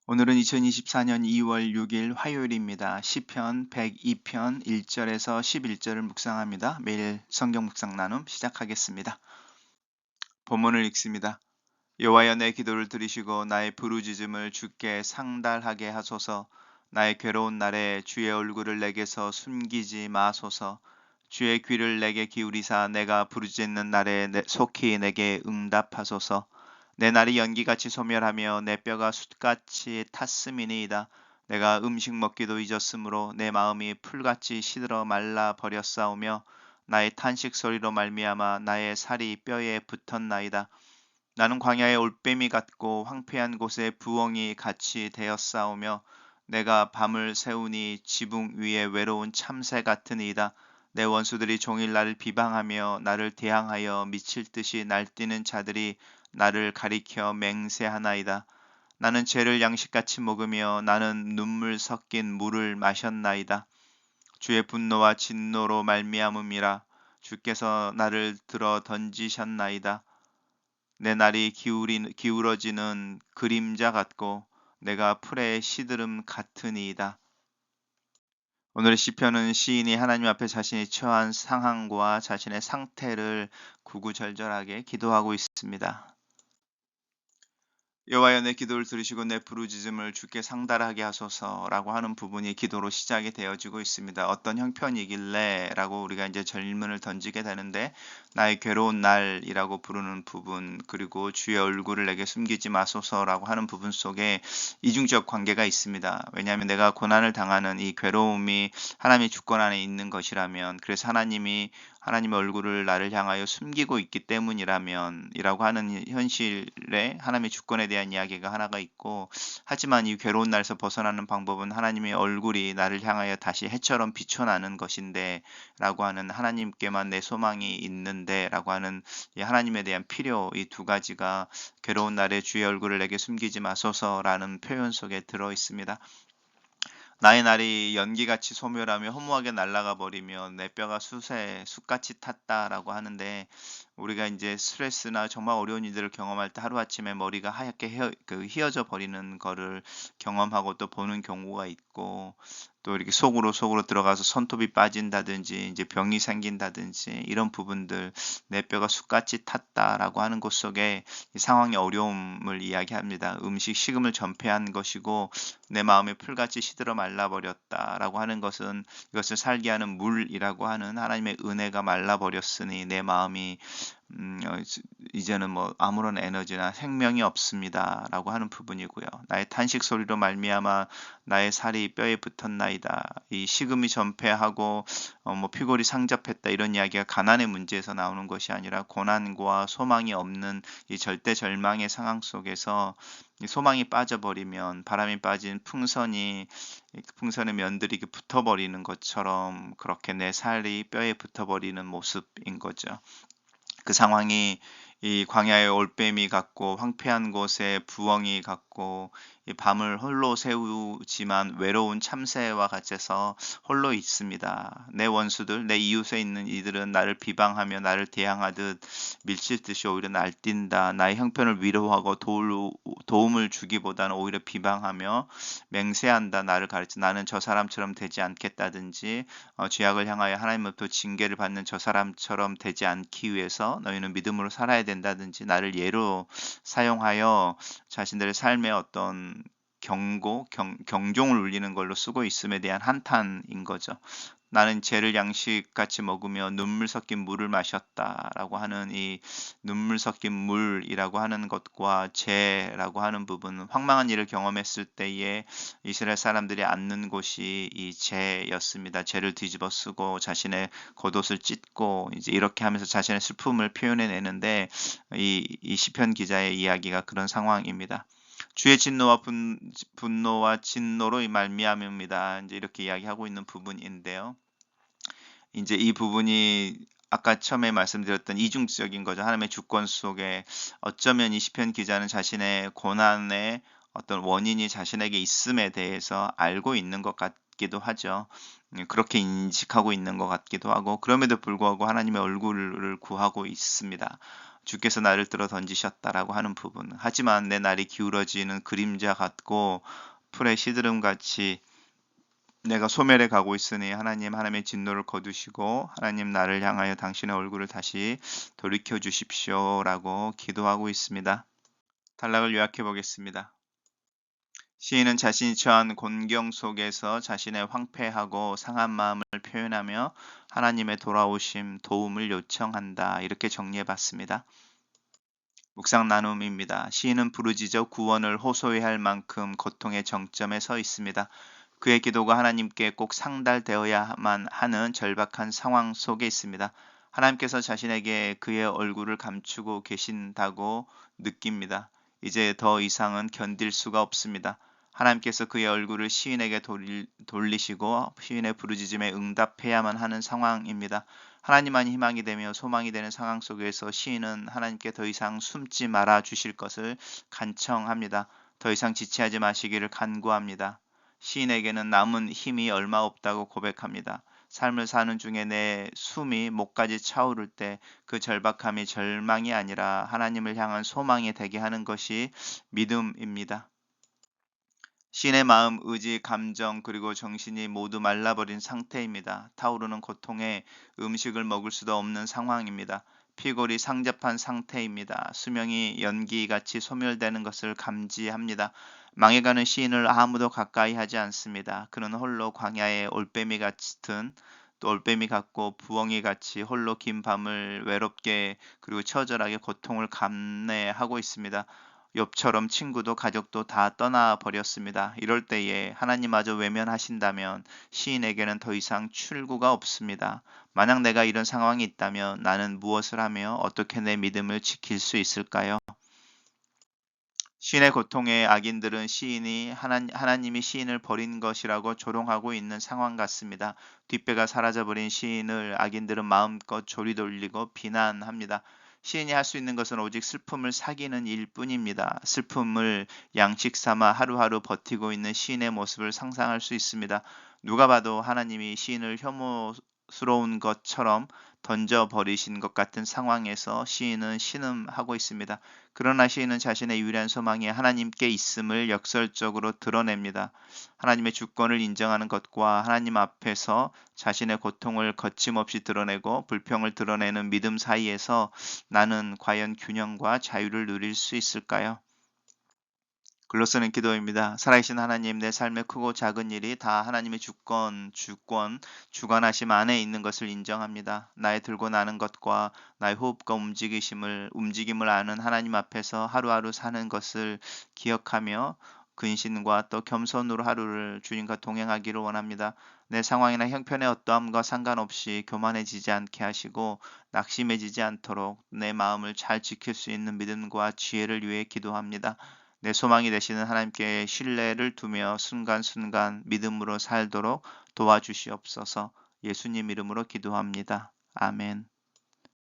오늘은 2024년 2월 6일 화요일입니다. 시편 102편 1절에서 11절을 묵상합니다. 매일 성경 묵상 나눔 시작하겠습니다. 본문을 읽습니다. 여호와여, 내 기도를 들으시고 나의 부르짖음을 주께 상달하게 하소서. 나의 괴로운 날에 주의 얼굴을 내게서 숨기지 마소서. 주의 귀를 내게 기울이사 내가 부르짖는 날에 속히 내게 응답하소서. 내 날이 연기같이 소멸하며 내 뼈가 숯같이 탔음이니이다. 내가 음식 먹기도 잊었으므로 내 마음이 풀같이 시들어 말라 버렸사오며 나의 탄식 소리로 말미암아 나의 살이 뼈에 붙었나이다. 나는 광야의 올빼미 같고 황폐한 곳에 부엉이 같이 되었사오며 내가 밤을 새우니 지붕 위에 외로운 참새 같으니이다. 내 원수들이 종일 나를 비방하며 나를 대항하여 미칠 듯이 날뛰는 자들이 나를 가리켜 맹세하나이다. 나는 죄를 양식같이 먹으며 나는 눈물 섞인 물을 마셨나이다. 주의 분노와 진노로 말미암음이라. 주께서 나를 들어 던지셨나이다. 내 날이 기울어지는 그림자 같고 내가 풀의 시드름 같으니이다. 오늘의 시편은 시인이 하나님 앞에 자신이 처한 상황과 자신의 상태를 구구절절하게 기도하고 있습니다. 여호와여, 내 기도를 들으시고 내 부르짖음을 주께 상달하게 하소서라고 하는 부분이 기도로 시작이 되어지고 있습니다. 어떤 형편이길래 라고 우리가 이제 질문을 던지게 되는데, 나의 괴로운 날이라고 부르는 부분, 그리고 주의 얼굴을 내게 숨기지 마소서라고 하는 부분 속에 이중적 관계가 있습니다. 왜냐하면 내가 고난을 당하는 이 괴로움이 하나님의 주권 안에 있는 것이라면, 그래서 하나님의 얼굴을 나를 향하여 숨기고 있기 때문이라면 이라고 하는 현실에 하나님의 주권에 대한 이야기가 하나가 있고, 하지만 이 괴로운 날에서 벗어나는 방법은 하나님의 얼굴이 나를 향하여 다시 해처럼 비춰나는 것인데 라고 하는, 하나님께만 내 소망이 있는데 라고 하는 이 하나님에 대한 필요, 이 두 가지가 괴로운 날에 주의 얼굴을 내게 숨기지 마소서라는 표현 속에 들어 있습니다. 나의 날이 연기같이 소멸하며 허무하게 날아가 버리며 내 뼈가 숯같이 탔다라고 하는데, 우리가 이제 스트레스나 정말 어려운 일들을 경험할 때 하루아침에 머리가 하얗게 휘어져 버리는 거를 경험하고 또 보는 경우가 있고, 또 이렇게 속으로 들어가서 손톱이 빠진다든지 이제 병이 생긴다든지 이런 부분들, 내 뼈가 숯같이 탔다라고 하는 것 속에 이 상황의 어려움을 이야기합니다. 식음을 전폐한 것이고 내 마음이 풀같이 시들어 말라버렸다라고 하는 것은, 이것을 살게 하는 물이라고 하는 하나님의 은혜가 말라버렸으니 내 마음이 이제는 뭐 아무런 에너지나 생명이 없습니다라고 하는 부분이고요. 나의 탄식 소리로 말미암아 나의 살이 뼈에 붙었나이다. 이 식음이 전폐하고 뭐 피골이 상접했다, 이런 이야기가 가난의 문제에서 나오는 것이 아니라 고난과 소망이 없는 이 절대 절망의 상황 속에서 이 소망이 빠져버리면 바람이 빠진 풍선의 면들이 붙어버리는 것처럼 그렇게 내 살이 뼈에 붙어버리는 모습인 거죠. 그 상황이 이 광야의 올빼미 같고 황폐한 곳에 부엉이 같고, 이 밤을 홀로 새우지만 외로운 참새와 같아서 홀로 있습니다. 내 원수들, 내 이웃에 있는 이들은 나를 비방하며 나를 대항하듯 밀치듯이 오히려 날뛴다. 나의 형편을 위로하고 도움을 주기보다는 오히려 비방하며 맹세한다. 나를 가르쳐 나는 저 사람처럼 되지 않겠다든지, 죄악을 향하여 하나님으로부터 징계를 받는 저 사람처럼 되지 않기 위해서 너희는 믿음으로 살아야 된다든지, 나를 예로 사용하여 자신들의 삶의 어떤 경종을 울리는 걸로 쓰고 있음에 대한 한탄인 거죠. 나는 죄를 양식같이 먹으며 눈물 섞인 물을 마셨다라고 하는, 이 눈물 섞인 물이라고 하는 것과 죄라고 하는 부분은 황망한 일을 경험했을 때에 이스라엘 사람들이 앉는 곳이 이 죄였습니다. 죄를 뒤집어 쓰고 자신의 겉옷을 찢고 이제 이렇게 하면서 자신의 슬픔을 표현해 내는데, 이 시편 기자의 이야기가 그런 상황입니다. 주의 분노와 진노로 이 말미암음이다. 이제 이렇게 이야기하고 있는 부분인데요. 이제 이 부분이 아까 처음에 말씀드렸던 이중적인 거죠. 하나님의 주권 속에 어쩌면 이 시편 기자는 자신의 고난의 어떤 원인이 자신에게 있음에 대해서 알고 있는 것 같기도 하죠. 그렇게 인식하고 있는 것 같기도 하고, 그럼에도 불구하고 하나님의 얼굴을 구하고 있습니다. 주께서 나를 들어 던지셨다라고 하는 부분. 하지만 내 날이 기울어지는 그림자 같고 풀의 시드름 같이 내가 소멸해 가고 있으니 하나님의 진노를 거두시고 하나님 나를 향하여 당신의 얼굴을 다시 돌이켜 주십시오라고 기도하고 있습니다. 단락을 요약해 보겠습니다. 시인은 자신이 처한 곤경 속에서 자신의 황폐하고 상한 마음을 표현하며 하나님의 돌아오심, 도움을 요청한다. 이렇게 정리해 봤습니다. 묵상 나눔입니다. 시인은 부르짖어 구원을 호소해야 할 만큼 고통의 정점에 서 있습니다. 그의 기도가 하나님께 꼭 상달되어야만 하는 절박한 상황 속에 있습니다. 하나님께서 자신에게 그의 얼굴을 감추고 계신다고 느낍니다. 이제 더 이상은 견딜 수가 없습니다. 하나님께서 그의 얼굴을 시인에게 돌리시고 시인의 부르짖음에 응답해야만 하는 상황입니다. 하나님만이 희망이 되며 소망이 되는 상황 속에서 시인은 하나님께 더 이상 숨지 말아 주실 것을 간청합니다. 더 이상 지체하지 마시기를 간구합니다. 시인에게는 남은 힘이 얼마 없다고 고백합니다. 삶을 사는 중에 내 숨이 목까지 차오를 때 그 절박함이 절망이 아니라 하나님을 향한 소망이 되게 하는 것이 믿음입니다. 시인의 마음, 의지, 감정 그리고 정신이 모두 말라버린 상태입니다. 타오르는 고통에 음식을 먹을 수도 없는 상황입니다. 피골이 상접한 상태입니다. 수명이 연기같이 소멸되는 것을 감지합니다. 망해가는 시인을 아무도 가까이 하지 않습니다. 그는 홀로 광야의 올빼미 같은 또 올빼미 같고 부엉이 같이 홀로 긴 밤을 외롭게 그리고 처절하게 고통을 감내하고 있습니다. 욥처럼 친구도 가족도 다 떠나 버렸습니다. 이럴 때에 하나님마저 외면하신다면 시인에게는 더 이상 출구가 없습니다. 만약 내가 이런 상황이 있다면 나는 무엇을 하며 어떻게 내 믿음을 지킬 수 있을까요? 시인의 고통에 악인들은 시인이 하나님이 시인을 버린 것이라고 조롱하고 있는 상황 같습니다. 뒷배가 사라져버린 시인을 악인들은 마음껏 조리돌리고 비난합니다. 시인이 할 수 있는 것은 오직 슬픔을 사귀는 일뿐입니다. 슬픔을 양식 삼아 하루하루 버티고 있는 시인의 모습을 상상할 수 있습니다. 누가 봐도 하나님이 시인을 혐오스러운 것처럼 던져버리신 것 같은 상황에서 시인은 신음하고 있습니다. 그러나 시인은 자신의 유일한 소망이 하나님께 있음을 역설적으로 드러냅니다. 하나님의 주권을 인정하는 것과 하나님 앞에서 자신의 고통을 거침없이 드러내고 불평을 드러내는 믿음 사이에서 나는 과연 균형과 자유를 누릴 수 있을까요? 글로 쓰는 기도입니다. 살아계신 하나님, 내 삶의 크고 작은 일이 다 하나님의 주관하심 안에 있는 것을 인정합니다. 나의 들고 나는 것과 나의 호흡과 움직임을 아는 하나님 앞에서 하루하루 사는 것을 기억하며 근신과 또 겸손으로 하루를 주님과 동행하기를 원합니다. 내 상황이나 형편의 어떠함과 상관없이 교만해지지 않게 하시고 낙심해지지 않도록 내 마음을 잘 지킬 수 있는 믿음과 지혜를 위해 기도합니다. 내 소망이 되시는 하나님께 신뢰를 두며 순간순간 믿음으로 살도록 도와주시옵소서. 예수님 이름으로 기도합니다. 아멘.